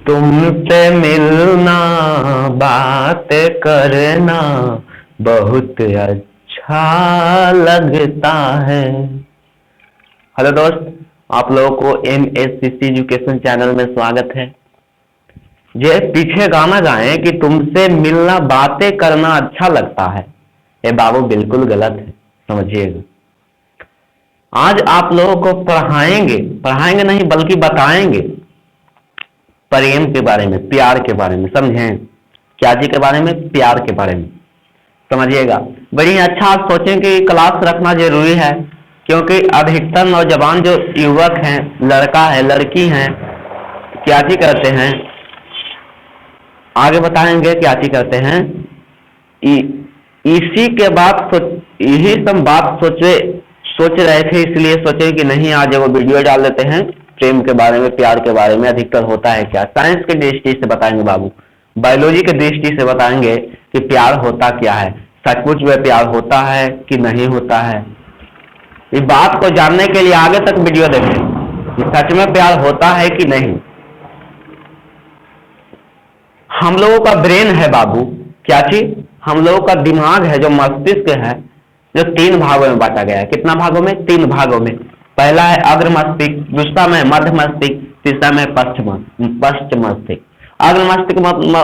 तुमसे मिलना बात करना बहुत अच्छा लगता है। हेलो दोस्त, आप लोगों को MSCC एजुकेशन चैनल में स्वागत है। ये पीछे गाना गाएं कि तुमसे मिलना बातें करना अच्छा लगता है, ये बाबू बिल्कुल गलत है, समझिएगा। आज आप लोगों को पढ़ाएंगे नहीं बल्कि बताएंगे प्रेम के बारे में, प्यार के बारे में। समझें? क्या जी के बारे में? प्यार के बारे में, समझिएगा। बड़ी अच्छा आप सोचें कि क्लास रखना जरूरी है, क्योंकि अधिकतर नौजवान जो युवक हैं, लड़का है लड़की हैं, क्या जी करते हैं, आगे बताएंगे क्या जी करते हैं। इसी के बाद यही सब बात सोच रहे थे, इसलिए सोचे कि नहीं आज वो वीडियो डाल देते हैं प्रेम के बारे में, प्यार के बारे में। अधिकतर होता है क्या, साइंस के दृष्टि से बताएंगे बाबू, बायोलॉजी के दृष्टि से बताएंगे कि प्यार होता क्या है, सचमुच में प्यार होता है कि नहीं होता है। इस बात को जानने के लिए आगे तक वीडियो देखें कि सच में प्यार होता है कि नहीं। हम लोगों का ब्रेन है बाबू, क्या चीज, हम लोगों का दिमाग है, जो मस्तिष्क है, जो 3 भागों में बांटा गया है। कितना भागों में? 3 भागों में। पहला है अग्र मस्तिष्क, दूसरा में मध्य मस्तिष्क, तीसरा में पश्च मस्तिष्क। अग्र मस्तिष्क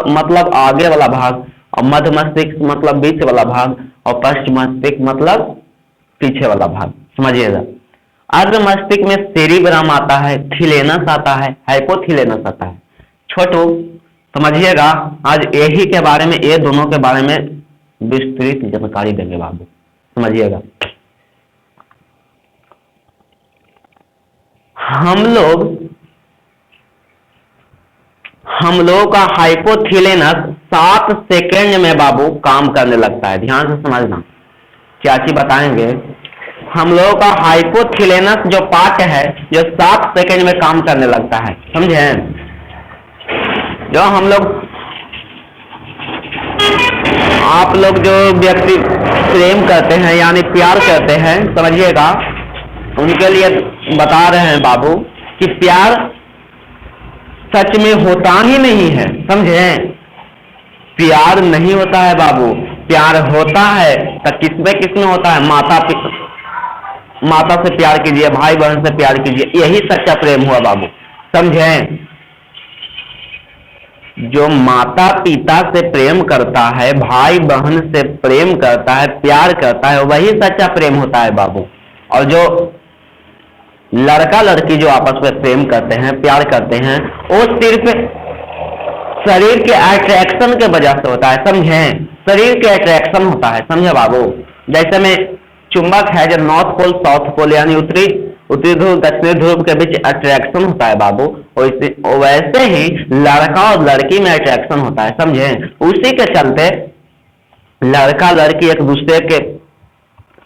मतलब आगे वाला भाग, और मध्य मस्तिष्क मतलब बीच वाला भाग, और पश्च मस्तिष्क मतलब पीछे वाला भाग। समझिएगा। अग्र मस्तिष्क में सेरिब्रम आता है, थिलेनस आता है, हाइपोथिलेनस आता है। छोटू समझिएगा, आज यही के बारे में, ये दोनों के बारे में विस्तृत जानकारी देंगे बाबू, समझिएगा। हम लोग का हाइपोथिलेनस 7 सेकेंड में बाबू काम करने लगता है। ध्यान से समझना, क्या चीज बताएंगे। हम लोगों का हाइपोथिलेनस जो पार्ट है, जो 7 सेकेंड में काम करने लगता है, समझे। जो हम लोग, आप लोग जो व्यक्ति प्रेम करते हैं यानी प्यार करते हैं, समझिएगा, उनके लिए बता रहे हैं बाबू कि प्यार सच में होता ही नहीं है, समझे। प्यार नहीं होता है बाबू, प्यार होता है तो किसमें होता है। माता से प्यार कीजिए, भाई बहन से प्यार कीजिए, यही सच्चा प्रेम हुआ बाबू, समझे। जो माता पिता से प्रेम करता है, भाई बहन से प्रेम करता है, प्यार करता है, वही सच्चा प्रेम होता है बाबू। और जो लड़का लड़की जो आपस में प्रेम करते हैं, प्यार करते हैं, वो सिर्फ शरीर के अट्रैक्शन के वजह से होता है, समझे। शरीर के अट्रैक्शन होता है, समझे बाबू। जैसे में चुंबक है, जो नॉर्थ पोल साउथ पोल यानी उत्तरी ध्रुव दक्षिणी ध्रुव के बीच अट्रैक्शन होता है बाबू, वैसे ही लड़का और लड़की में अट्रैक्शन होता है, समझे। उसी के चलते लड़का लड़की एक दूसरे के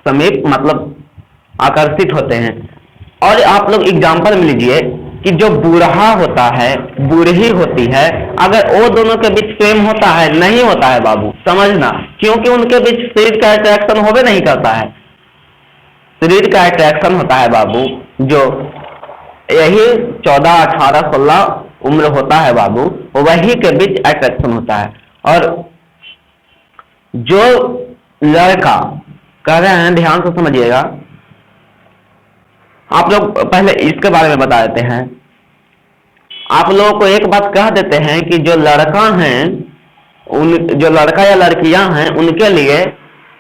समीप मतलब आकर्षित होते हैं। और आप लोग एग्जाम्पल में लीजिए कि जो बूढ़ा होता है, बूढ़ी होती है, अगर वो दोनों के बीच प्रेम होता है? नहीं होता है बाबू, समझना, क्योंकि उनके बीच शरीर का अट्रैक्शन होवे नहीं करता है। शरीर का अट्रैक्शन होता है बाबू, जो यही 14, 18, 16 उम्र होता है बाबू, वही के बीच अट्रैक्शन होता है। और जो लड़का कह रहे हैं, ध्यान से समझिएगा, आप लोग पहले इसके बारे में बता देते हैं। आप लोगों को एक बात कह देते हैं कि जो लड़का हैं, जो लड़का या लड़कियां हैं, उनके लिए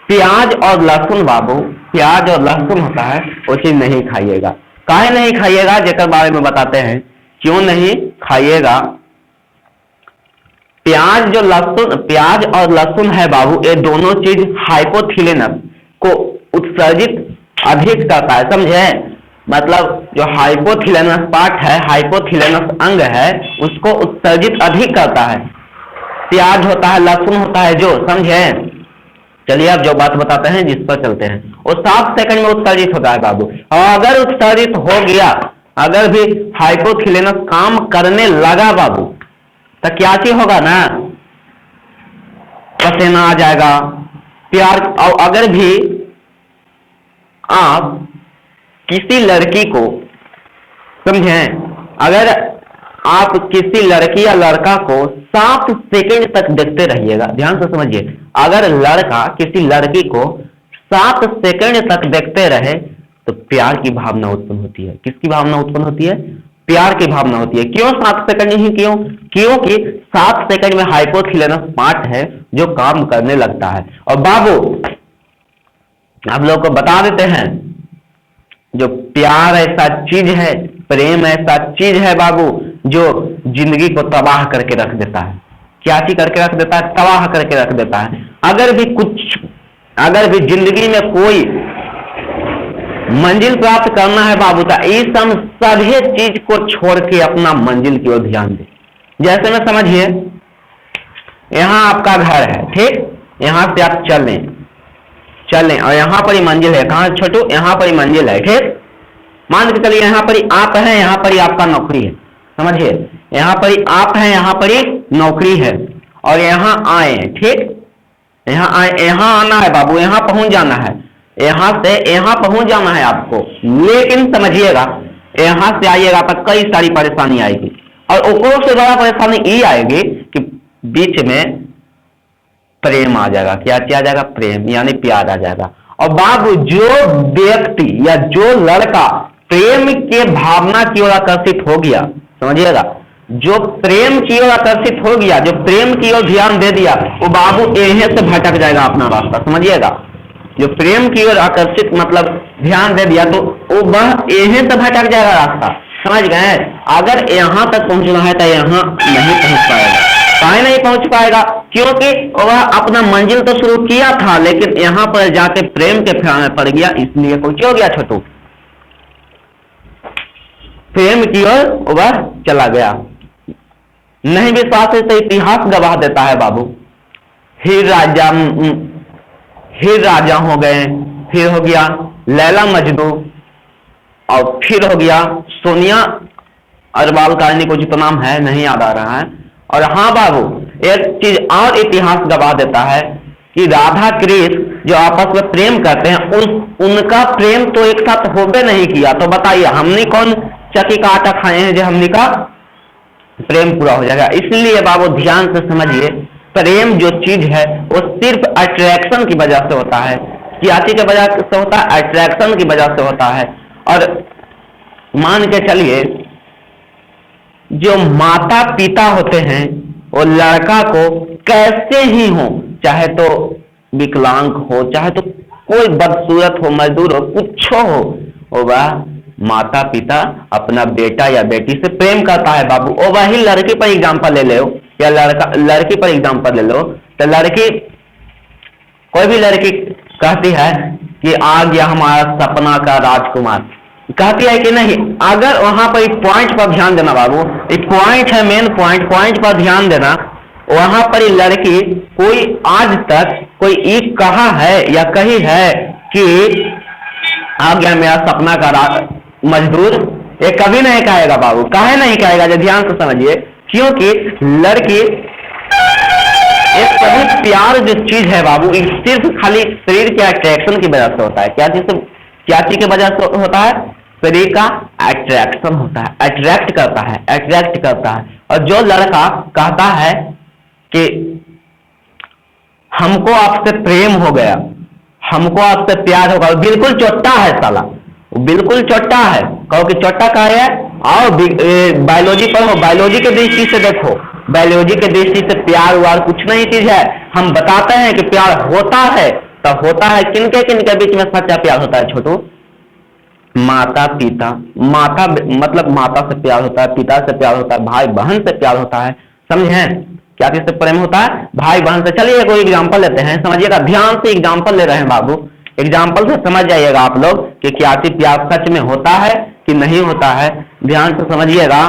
प्याज और लहसुन बाबू, प्याज और लहसुन होता है, वो चीज नहीं खाइएगा। काहे नहीं खाइएगा, जेकर बारे में बताते हैं क्यों नहीं खाइएगा। प्याज और लहसुन है बाबू, ये दोनों चीज हाइपोथिलेनस को उत्सर्जित अधिक करता है, समझे। मतलब जो हाइपोथिलेनस पार्ट है, हाइपोथिलेनस अंग है, उसको उत्सर्जित अधिक करता है। प्याज होता है, लहसुन होता है, जो, समझे। चलिए अब जो बात बताते हैं जिस पर चलते हैं, वो 7 सेकंड में उत्सर्जित होता है बाबू। और अगर उत्सर्जित हो गया, अगर भी हाइपोथिलेनस काम करने लगा बाबू, तो क्या चीज होगा ना, पसीना आ जाएगा, प्यार। और अगर भी आप किसी लड़की को, समझे, अगर आप किसी लड़की या लड़का को 7 सेकंड तक देखते रहिएगा, ध्यान से समझिए, अगर लड़का किसी लड़की को 7 सेकंड तक देखते रहे तो प्यार की भावना उत्पन्न होती है। किसकी भावना उत्पन्न होती है? प्यार की भावना होती है। क्यों 7 सेकंड ही? क्योंकि 7 सेकंड में हाइपोथैलेमस पार्ट है जो काम करने लगता है। और बाबू आप लोग को बता देते हैं, जो प्यार ऐसा चीज है, प्रेम ऐसा चीज है बाबू, जो जिंदगी को तबाह करके रख देता है। क्या चीज करके रख देता है? तबाह करके रख देता है। अगर भी जिंदगी में कोई मंजिल प्राप्त करना है बाबू, तो इस हम सभी चीज को छोड़ के अपना मंजिल की ओर ध्यान दें। जैसे में समझिए, यहां आपका घर है, ठीक, यहां से आप चलें और यहां पर ही मंजिल है। कहां छोटू? यहां पर ही मंजिल है, ठीक। मान के चलिए यहां पर ही आप हैं, यहां पर ही आपका नौकरी है, समझिए, यहां पर ही आप हैं, यहां पर ही नौकरी है, और यहां आए, ठीक, यहां आए, यहां आना है बाबू, यहां पहुंच जाना है, यहां से यहां पहुंच जाना है आपको। लेकिन समझिएगा, यहां से आइएगा तो कई सारी परेशानी आएगी, और ऊपर से बड़ा परेशानी ये आएगी कि बीच में प्रेम आ जाएगा। क्या आ जाएगा? प्रेम, यानी प्यार आ जाएगा। और बाबू जो व्यक्ति या जो लड़का प्रेम के भावना की ओर आकर्षित हो गया, समझिएगा, जो प्रेम की ओर आकर्षित हो गया, जो प्रेम की ओर ध्यान दे दिया, वो बाबू यहीं से भटक जाएगा अपना रास्ता, समझिएगा। जो प्रेम की ओर आकर्षित मतलब ध्यान दे दिया, तो वह यहीं से भटक जाएगा रास्ता, समझ गए। अगर यहां तक पहुंचना है तो यहां नहीं पहुंच पाएगा। काहे नहीं पहुंच पाएगा? क्योंकि वह अपना मंजिल तो शुरू किया था, लेकिन यहां पर जाके प्रेम के फेरा में पड़ गया, इसलिए कुछ हो गया छोटू, प्रेम की ओर वह चला गया। नहीं विश्वास है तो इतिहास गवाह देता है बाबू। हीर राजा हो गए, फिर हो गया लैला मजनू, और फिर हो गया सोनिया अरबाल कालनी, कुछ तो नाम है, नहीं याद आ रहा है। और हाँ बाबू, एक चीज और इतिहास गवाह देता है कि राधा कृष्ण जो आपस में प्रेम करते हैं, उनका प्रेम तो एक साथ होबे नहीं किया। तो बताइए, हमने कौन चक्की का आटा खाए हैं जो हमने का प्रेम पूरा हो जाएगा। इसलिए बाबू ध्यान से समझिए, प्रेम जो चीज है वो सिर्फ अट्रैक्शन की वजह से होता है। क्या चीज की वजह से होता है? अट्रैक्शन की वजह से होता है। और मान के चलिए, जो माता पिता होते हैं वो लड़का को कैसे ही हो, चाहे तो विकलांग हो, चाहे तो कोई बदसूरत हो, मजदूर हो, कुछ हो, वह माता पिता अपना बेटा या बेटी से प्रेम करता है बाबू। और वही लड़की पर एग्जांपल ले लो या लड़की पर एग्जांपल ले लो, तो लड़की, कोई भी लड़की कहती है कि आ गया हमारा सपना का राजकुमार, कहती है कि नहीं। अगर वहां पर एक पॉइंट पर ध्यान देना बाबू, एक पॉइंट है, मेन पॉइंट पर ध्यान देना। वहां पर लड़की कोई आज तक कोई एक कहा है या कही है कि आ गया मेरा सपना का मजदूर, ये कभी नहीं कहेगा बाबू। काहे नहीं कहेगा? जो ध्यान से समझिए, क्योंकि लड़की एक सभी प्यार जो चीज है बाबू, सिर्फ खाली शरीर के अट्रैक्शन की वजह से होता है। क्या चीज की वजह से होता है? शरीर का अट्रैक्शन होता है, अट्रैक्ट करता है। और जो लड़का कहता है कि हमको आपसे प्रेम हो गया, हमको आपसे प्यार होगा, बिल्कुल चोट्टा है साला, बिल्कुल चोट्टा है। कहो कि चोट्टा का है, आओ बायोलॉजी पढ़ो, बायोलॉजी के दृष्टि से देखो, बायोलॉजी के दृष्टि से प्यार वार कुछ नहीं चीज है। हम बताते हैं कि प्यार होता है, तो होता है किनके बीच में सच्चा प्यार होता है छोटू? माता पिता, माता मतलब माता से प्यार होता है, पिता से प्यार होता है, भाई बहन से प्यार होता है, समझे? क्या किससे प्रेम होता है? भाई बहन से। चलिए कोई एग्जांपल लेते हैं, समझिएगा, ध्यान से एग्जांपल ले रहे हैं बाबू, एग्जांपल से समझ जाइएगा आप लोग कि क्या चीज प्यार सच में होता है कि नहीं होता है। ध्यान से समझिएगा।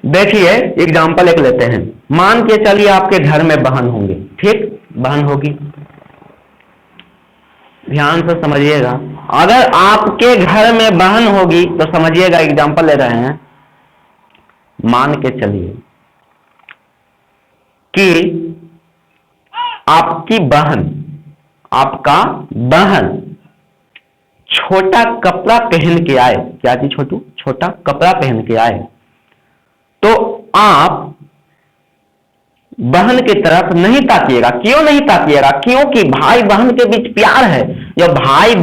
देखिए एग्जांपल एक लेते हैं। मान के चलिए आपके घर में बहन होंगे, ठीक, बहन होगी, ध्यान से समझिएगा। अगर आपके घर में बहन होगी तो समझिएगा, एग्जांपल ले रहे हैं, मान के चलिए कि आपकी बहन, आपका बहन छोटा कपड़ा पहन के आए, क्या चीज छोटू? छोटा कपड़ा पहन के आए, तो आप बहन की तरफ नहीं ताकिएगा। क्यों नहीं ताकिएगा? क्योंकि भाई बहन के बीच प्यार है। जो भाई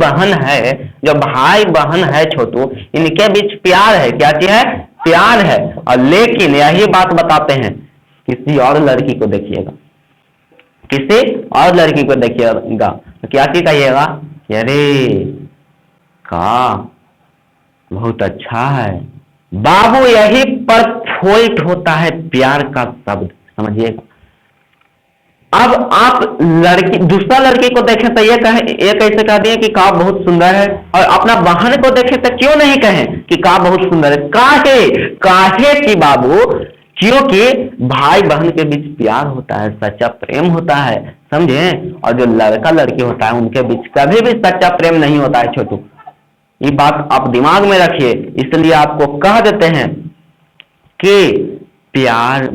बहन है छोटू, इनके बीच प्यार है। क्या चीज है? प्यार है। और लेकिन यही बात बताते हैं, किसी और लड़की को देखिएगा, किसी और लड़की को देखिएगा तो क्या चीज कहिएगा? अरे का बहुत अच्छा है। बाबू यही पर फॉल्ट होता है प्यार का शब्द, समझिएगा। अब आप दूसरा लड़की को देखें तो ये कैसे कह दिए कि का बहुत सुंदर है, और अपना बहन को देखें तो क्यों नहीं कहें कि का बहुत सुंदर है? काहे कि बाबू, क्योंकि भाई बहन के बीच प्यार होता है, सच्चा प्रेम होता है, समझे। और जो लड़का लड़की होता है उनके बीच कभी भी सच्चा प्रेम नहीं होता है छोटू, ये बात आप दिमाग में रखिए। इसलिए आपको कह देते हैं कि प्यार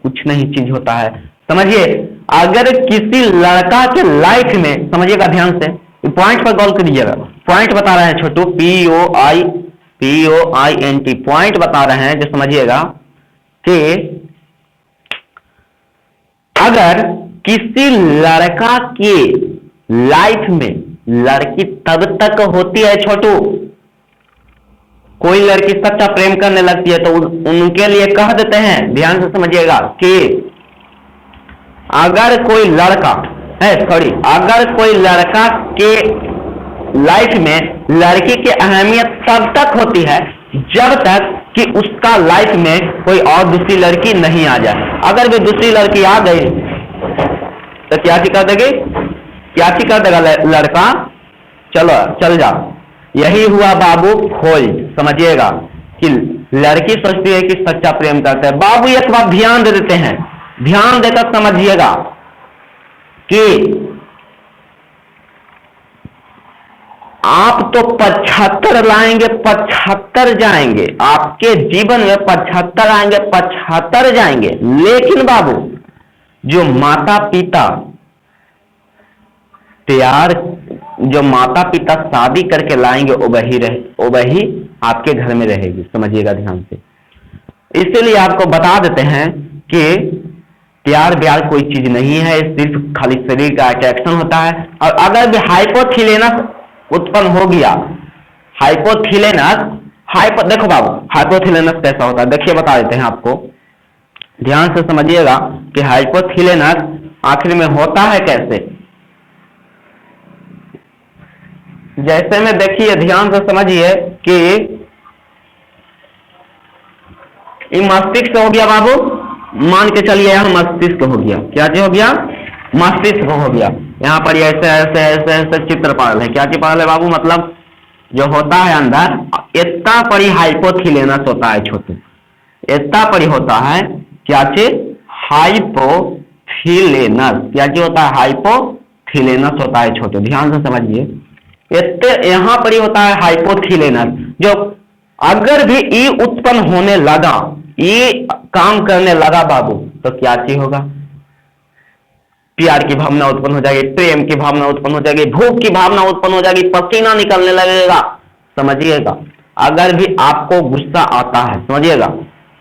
कुछ नहीं चीज होता है, समझिए। अगर किसी लड़का के लाइफ में, समझिएगा ध्यान से, पॉइंट पर गौर करिएगा। पॉइंट बता रहे हैं छोटू, POINT पॉइंट बता रहे हैं, जो समझिएगा कि अगर किसी लड़का के लाइफ में लड़की तब तक होती है छोटू, कोई लड़की सच्चा प्रेम करने लगती है तो उनके लिए कह देते हैं, ध्यान से समझिएगा, कि अगर कोई लड़का अगर कोई लड़का के लाइफ में लड़की की अहमियत तब तक होती है जब तक कि उसका लाइफ में कोई और दूसरी लड़की नहीं आ जाए। अगर भी दूसरी लड़की आ गई तो क्या कर देगी? क्या कर देगा लड़का? चलो चल जाओ। यही हुआ बाबू खोज, समझिएगा, कि लड़की सोचती है कि सच्चा प्रेम करते हैं। बाबू एक बात ध्यान दे देते हैं, ध्यान देकर समझिएगा कि आप तो 75 लाएंगे, 75 जाएंगे, आपके जीवन में 75 आएंगे, 75 जाएंगे। लेकिन बाबू जो माता पिता शादी करके लाएंगे वो वही आपके घर में रहेगी, समझिएगा ध्यान से। इसलिए आपको बता देते हैं कि प्यार कोई चीज नहीं है, सिर्फ खाली शरीर का अट्रैक्शन होता है। और अगर भी हाइपोथिलेनस उत्पन्न हो गया, देखो बाबू हाइपोथिलेनस कैसा होता है, देखिए बता देते हैं आपको, ध्यान से समझिएगा कि हाइपोथिलेनस आखिर में होता है कैसे। जैसे में देखिए, ध्यान से समझिए कि ये मस्तिष्क हो गया बाबू, मान के चलिए यहाँ मस्तिष्क हो गया। क्या चीज हो गया? मस्तिष्क हो गया। यहाँ पर ऐसे ऐसे ऐसे ऐसे चित्र पाल है। क्या चीज पाल है बाबू? मतलब जो होता है अंदर इतना बड़ी हाइपोथिलेनस होता है छोटू, इतना बड़ी होता है। क्या चीज? हाइपोथिलेनस। क्या चीज होता है? हाइपोथिलेनस होता है छोटू, ध्यान से समझिए। यहाँ पर ही होता है हाइपोथिलेनस। जो अगर भी ई उत्पन्न होने लगा, ये काम करने लगा बाबू, तो क्या चीज होगा? प्यार की भावना उत्पन्न हो जाएगी, प्रेम की भावना उत्पन्न हो जाएगी, भूख की भावना उत्पन्न हो जाएगी, पसीना निकलने लगेगा, समझिएगा। अगर भी आपको गुस्सा आता है, समझिएगा,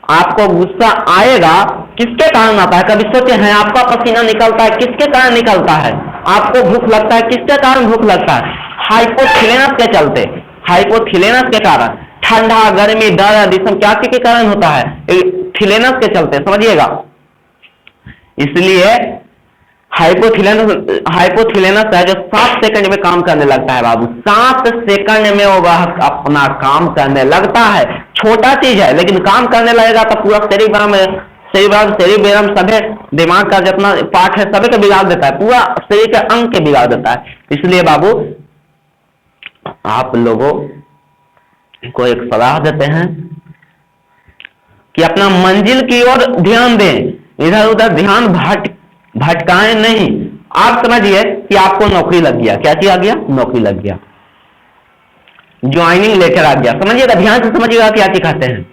आपको गुस्सा आएगा, किसके कारण आता है? कभी सोचे हैं? आपका पसीना निकलता है, किसके कारण निकलता है? आपको भूख लगता है, किसके कारण भूख लगता है? हाइपोथिलेनस के चलते, हाइपोथिलेनस के कारण। ठंडा, गर्मी, दर्द, ये सब क्या के कारण होता है? थिलेनस के चलते, समझिएगा। इसलिए हाइपोथिलेनस है जो 7 सेकंड में काम करने लगता है बाबू। 7 सेकंड में वह अपना काम करने लगता है। छोटा चीज है लेकिन काम करने लगेगा तो पूरा सेरिबेरम सभी दिमाग का जितना पार्ट है सभी को बिगाड़ देता है, पूरा शरीर के अंग के बिगाड़ देता है। इसलिए बाबू आप लोगों को एक सलाह देते हैं कि अपना मंजिल की ओर ध्यान दें, इधर उधर ध्यान भटकाएं नहीं। आप समझिए कि आपको नौकरी लग गया। क्या चीज आ गया? नौकरी लग गया, ज्वाइनिंग लेटर आ गया, समझिएगा, ध्यान से समझिएगा क्या चीज कहते हैं।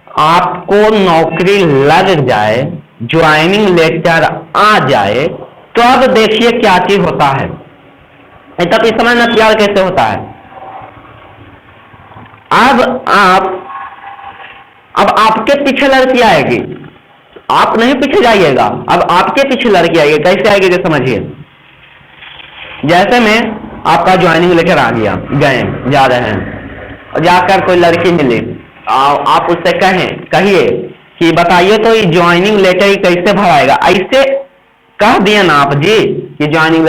आपको नौकरी लग जाए, ज्वाइनिंग लेटर आ जाए, तो अब देखिए क्या चीज होता है। तब इस समय ना प्यार कैसे होता है। अब आपके पीछे लड़की आएगी, आप नहीं पीछे जाइएगा, अब आपके पीछे लड़की आएगी। कैसे आएगी ये समझिए। जैसे मैं आपका ज्वाइनिंग लेकर आ गया, गए जा रहे हैं और जाकर कोई लड़की मिली, आप उससे कहिए कि बताइए तो ये ज्वाइनिंग लेटर कैसे भराएगा। ऐसे कह दिए ना आप जी कि ज्वाइनिंग लेटर